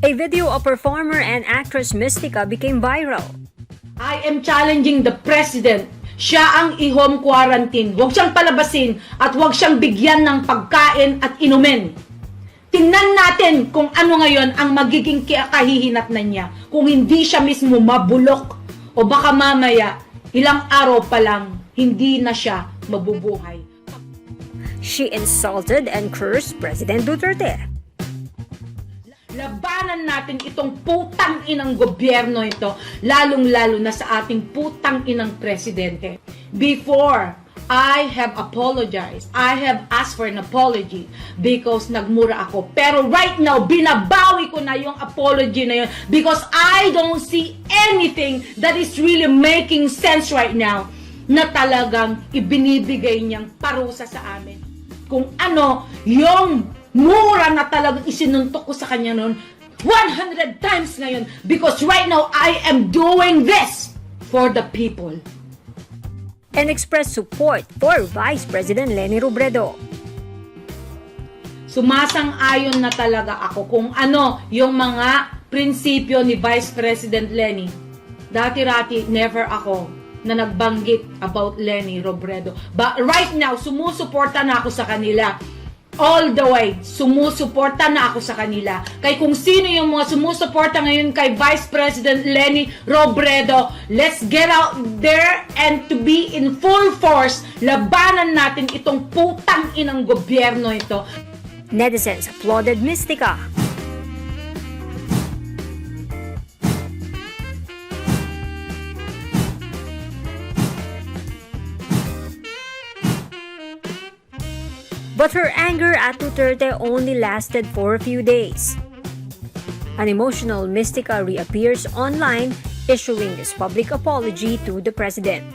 A video of performer and actress Mystica became viral. I am challenging the president. Siya ang i-home quarantine. Huwag siyang palabasin at huwag siyang bigyan ng pagkain at inumin. Tingnan natin kung ano ngayon ang magiging kahihinatnan niya. Kung hindi siya mismo mabulok o baka mamaya ilang araw pa lang hindi na siya mabubuhay. She insulted and cursed President Duterte. Labanan natin itong putang inang gobyerno ito, lalong-lalo na sa ating putang inang presidente. Before I have apologized, I have asked for an apology because nagmura ako. Pero right now, binabawi ko na yung apology na yun because I don't see anything that is really making sense right now na talagang ibinibigay niyang parusa sa amin. Kung ano yung mura na talagang isinuntok ko sa kanya noon 100 times ngayon because right now I am doing this for the people. And expressed support for Vice President Leni Robredo. Sumasang-ayon na talaga ako kung ano yung mga prinsipyo ni Vice President Leni. Dati-rati, never ako na nagbanggit about Leni Robredo. But right now, sumusuporta na ako sa kanila. All the way, sumusuporta na ako sa kanila. Kaya kung sino yung mga sumusuporta ngayon kay Vice President Leni Robredo, let's get out there and to be in full force. Labanan natin itong putang inang gobyerno ito. Netizens applauded Mystica. But her anger at Duterte only lasted for a few days. An emotional Mystica reappears online, issuing this public apology to the president.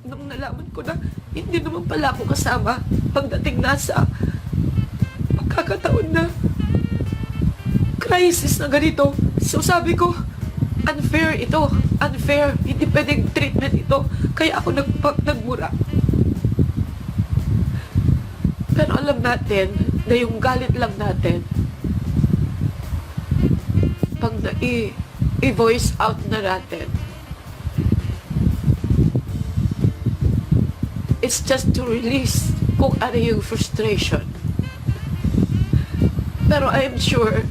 Nung nalaman ko na hindi naman pala ako kasama pagdating nasa pagkakataon na crisis na ganito. So sabi ko, unfair ito. Unfair. Hindi pwedeng treatment ito. Kaya ako nagmura. Pero alam natin na yung galit lang natin pag i-voice out na natin, it's just to release kung ano yung frustration. Pero I'm sure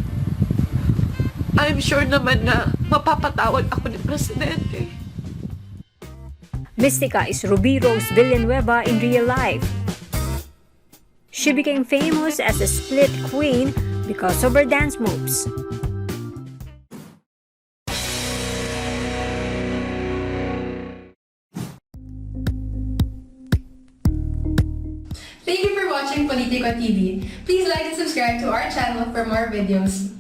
naman na mapapatawad ako ni Presidente. Mystica is Ruby Rose Villanueva in real life. She became famous as a split queen because of her dance moves. Thank you for watching Politico TV. Please like and subscribe to our channel for more videos.